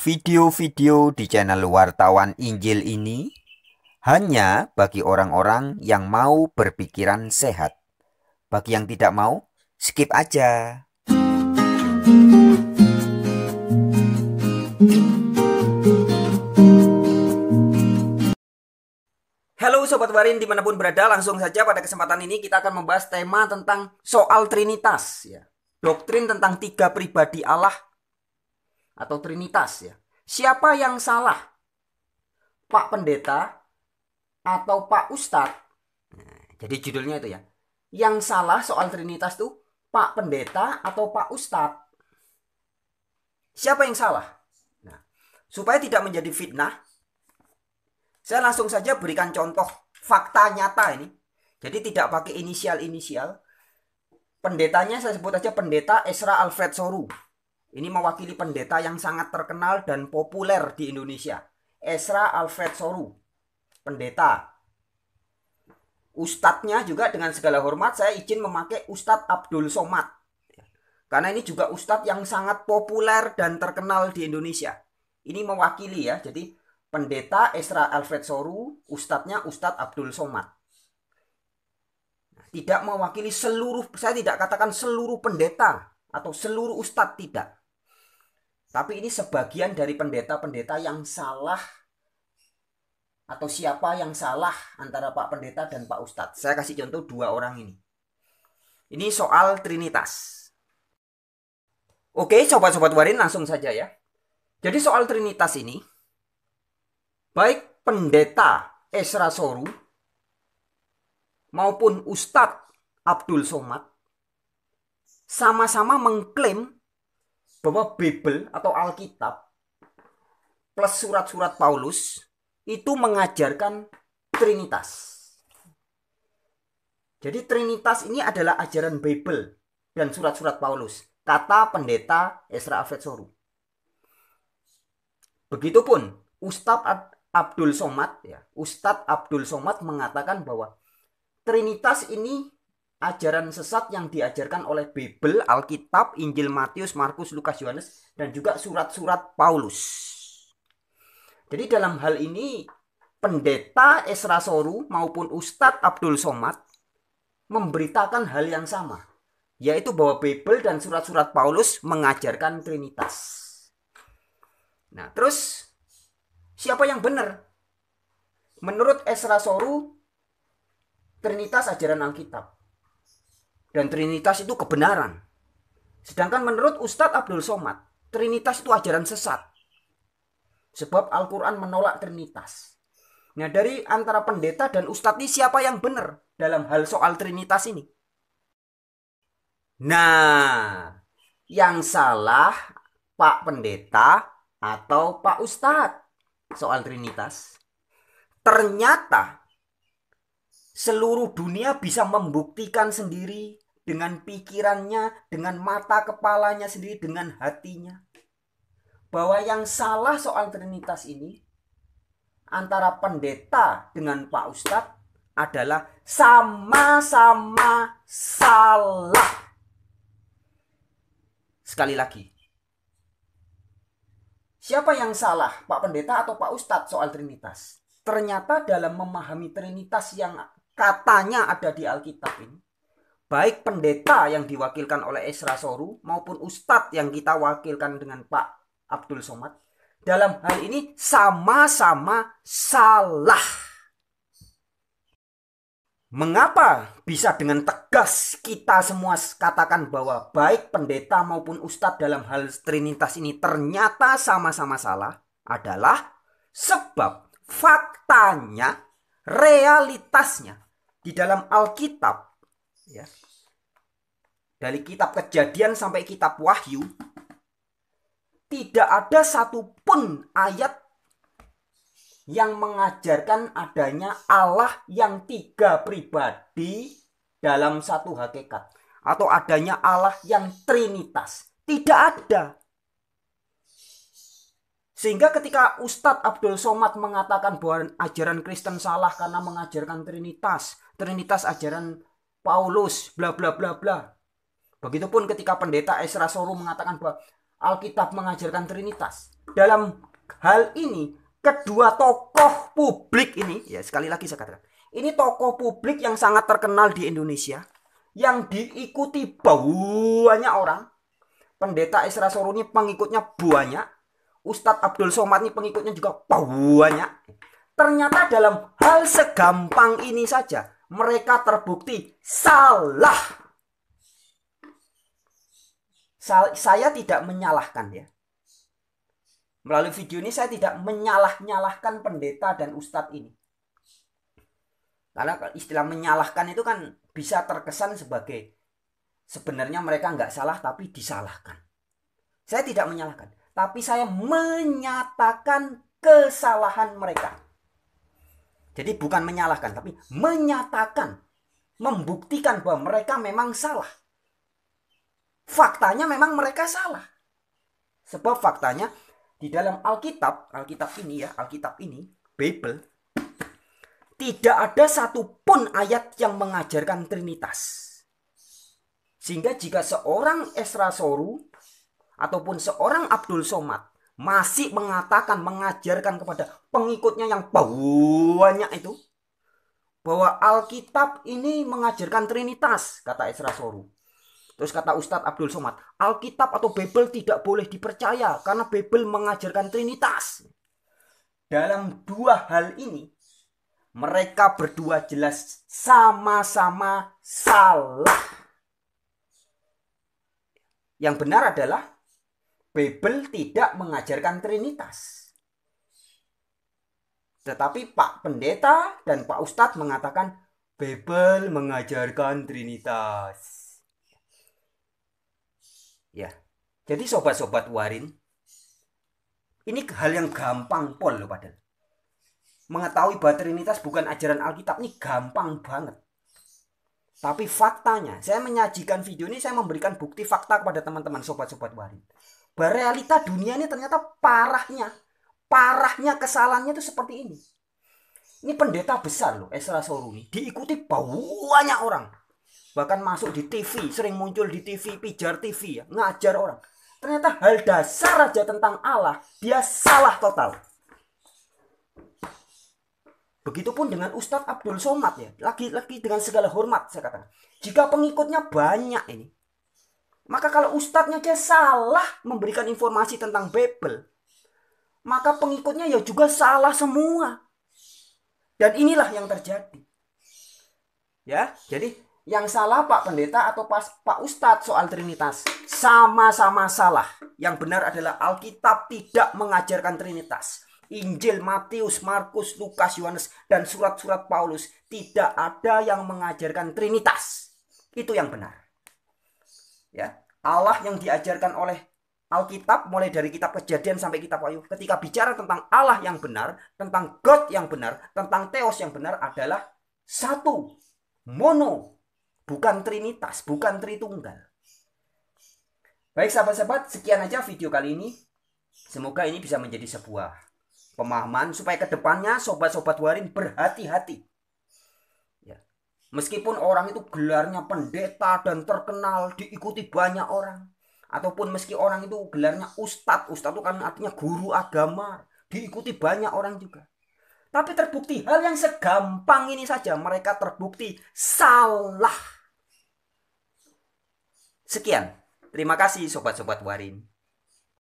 Video-video di channel Wartawan Injil ini hanya bagi orang-orang yang mau berpikiran sehat. Bagi yang tidak mau, skip aja. Halo Sobat Warin dimanapun berada, langsung saja pada kesempatan ini kita akan membahas tema tentang soal Trinitas. Doktrin tentang tiga pribadi Allah atau Trinitas. Siapa yang salah? Pak Pendeta atau Pak Ustadz? Jadi judulnya itu ya. Yang salah soal Trinitas itu Pak Pendeta atau Pak Ustadz? Siapa yang salah? Nah, supaya tidak menjadi fitnah, saya langsung saja berikan contoh fakta nyata ini. Jadi tidak pakai inisial-inisial. Pendetanya saya sebut aja Pendeta Ezra Alfred Soru. Ini mewakili pendeta yang sangat terkenal dan populer di Indonesia. Ezra Alfred Soru. Pendeta. Ustadznya juga dengan segala hormat saya izin memakai Ustadz Abdul Somad. Karena ini juga ustadz yang sangat populer dan terkenal di Indonesia. Ini mewakili ya. Jadi Pendeta Ezra Alfred Soru, ustadznya Ustadz Abdul Somad. Tidak mewakili seluruh, saya tidak katakan seluruh pendeta atau seluruh ustadz, tidak. Tapi ini sebagian dari pendeta-pendeta yang salah atau siapa yang salah antara Pak Pendeta dan Pak Ustadz. Saya kasih contoh dua orang ini. Ini soal Trinitas. Oke, sobat-sobat Warin langsung saja ya. Jadi soal Trinitas ini, baik Pendeta Ezra Soru maupun Ustadz Abdul Somad sama-sama mengklaim bahwa Bible atau Alkitab plus surat-surat Paulus itu mengajarkan Trinitas. Jadi Trinitas ini adalah ajaran Bible dan surat-surat Paulus, kata Pendeta Ezra Alfred Soru. Begitupun Ustadz Abdul Somad ya, Ustadz Abdul Somad mengatakan bahwa Trinitas ini ajaran sesat yang diajarkan oleh Bible, Alkitab, Injil Matius, Markus, Lukas, Yohanes, dan juga surat-surat Paulus. Jadi dalam hal ini Pendeta Ezra Soru maupun Ustadz Abdul Somad memberitakan hal yang sama, yaitu bahwa Bible dan surat-surat Paulus mengajarkan Trinitas. Nah, terus siapa yang benar? Menurut Ezra Soru, Trinitas ajaran Alkitab. Dan Trinitas itu kebenaran. Sedangkan menurut Ustadz Abdul Somad, Trinitas itu ajaran sesat. Sebab Al-Quran menolak Trinitas. Nah, dari antara pendeta dan Ustadz ini siapa yang benar dalam hal soal Trinitas ini? Nah, yang salah Pak Pendeta atau Pak Ustadz soal Trinitas. Ternyata seluruh dunia bisa membuktikan sendiri dengan pikirannya, dengan mata kepalanya sendiri, dengan hatinya, bahwa yang salah soal Trinitas ini antara pendeta dengan Pak Ustadz adalah sama-sama salah. Sekali lagi, siapa yang salah, Pak Pendeta atau Pak Ustadz soal Trinitas? Ternyata dalam memahami Trinitas yang katanya ada di Alkitab ini, baik pendeta yang diwakilkan oleh Ezra Soru maupun Ustadz yang kita wakilkan dengan Pak Abdul Somad, dalam hal ini sama-sama salah. Mengapa bisa dengan tegas kita semua katakan bahwa baik pendeta maupun Ustadz dalam hal Trinitas ini ternyata sama-sama salah? Adalah sebab faktanya, realitasnya di dalam Alkitab ya, dari kitab Kejadian sampai kitab Wahyu, tidak ada satupun ayat yang mengajarkan adanya Allah yang tiga pribadi dalam satu hakikat, atau adanya Allah yang Trinitas. Tidak ada. Sehingga ketika Ustadz Abdul Somad mengatakan bahwa ajaran Kristen salah karena mengajarkan Trinitas, Trinitas ajaran Paulus, bla bla bla bla. Begitupun ketika Pendeta Ezra Soru mengatakan bahwa Alkitab mengajarkan Trinitas. dalam hal ini kedua tokoh publik ini, ya sekali lagi saya katakan, ini tokoh publik yang sangat terkenal di Indonesia, yang diikuti banyak orang. Pendeta Esra Soro ini pengikutnya banyak, Ustadz Abdul Somad ini pengikutnya juga banyak. Ternyata dalam hal segampang ini saja mereka terbukti salah. Saya tidak menyalahkan ya. Melalui video ini saya tidak menyalah-nyalahkan pendeta dan ustadz ini. Karena istilah menyalahkan itu kan bisa terkesan sebagai sebenarnya mereka nggak salah tapi disalahkan. Saya tidak menyalahkan, tapi saya menyatakan kesalahan mereka. Jadi bukan menyalahkan, tapi menyatakan, membuktikan bahwa mereka memang salah. Faktanya memang mereka salah. Sebab faktanya di dalam Alkitab ini, Bible, tidak ada satupun ayat yang mengajarkan Trinitas. Sehingga jika seorang Esra Soru ataupun seorang Abdul Somad masih mengatakan, mengajarkan kepada pengikutnya yang banyak itu, bahwa Alkitab ini mengajarkan Trinitas, kata Esra Soru. Terus kata Ustadz Abdul Somad, Alkitab atau Bible tidak boleh dipercaya karena Bible mengajarkan Trinitas. Dalam dua hal ini, mereka berdua jelas sama-sama salah. Yang benar adalah Bible tidak mengajarkan Trinitas. Tetapi Pak Pendeta dan Pak Ustadz mengatakan Bible mengajarkan Trinitas. Ya, jadi sobat-sobat Warin, ini hal yang gampang pol loh padahal. Mengetahui bahwa Trinitas bukan ajaran Alkitab ini gampang banget. Tapi faktanya, saya menyajikan video ini, saya memberikan bukti fakta kepada teman-teman sobat-sobat Warin. Bahwa realita dunia ini ternyata parahnya kesalahannya itu seperti ini. Ini pendeta besar loh, Esra Soru ini, diikuti banyak orang. Bahkan masuk di TV, sering muncul di TV, pijar TV ya, ngajar orang. Ternyata hal dasar aja tentang Allah, dia salah total. Begitupun dengan Ustadz Abdul Somad ya, lagi dengan segala hormat saya katakan. Jika pengikutnya banyak ini, maka kalau ustadznya aja salah memberikan informasi tentang Bible, maka pengikutnya ya juga salah semua. Dan inilah yang terjadi. Ya, jadi yang salah Pak Pendeta atau Pak Ustadz soal Trinitas sama-sama salah. Yang benar adalah Alkitab tidak mengajarkan Trinitas. Injil Matius, Markus, Lukas, Yohanes, dan surat-surat Paulus tidak ada yang mengajarkan Trinitas. Itu yang benar. Ya, Allah yang diajarkan oleh Alkitab mulai dari kitab Kejadian sampai kitab Wahyu, ketika bicara tentang Allah yang benar, tentang God yang benar, tentang Theos yang benar adalah satu, mono. Bukan Trinitas, bukan Tritunggal. Baik sahabat-sahabat, sekian aja video kali ini. Semoga ini bisa menjadi sebuah pemahaman supaya kedepannya sobat-sobat Warin berhati-hati. Ya. Meskipun orang itu gelarnya pendeta dan terkenal, diikuti banyak orang. Ataupun meski orang itu gelarnya ustadz itu kan artinya guru agama, diikuti banyak orang juga. Tapi terbukti hal yang segampang ini saja mereka terbukti salah. Sekian. Terima kasih sobat-sobat Warin.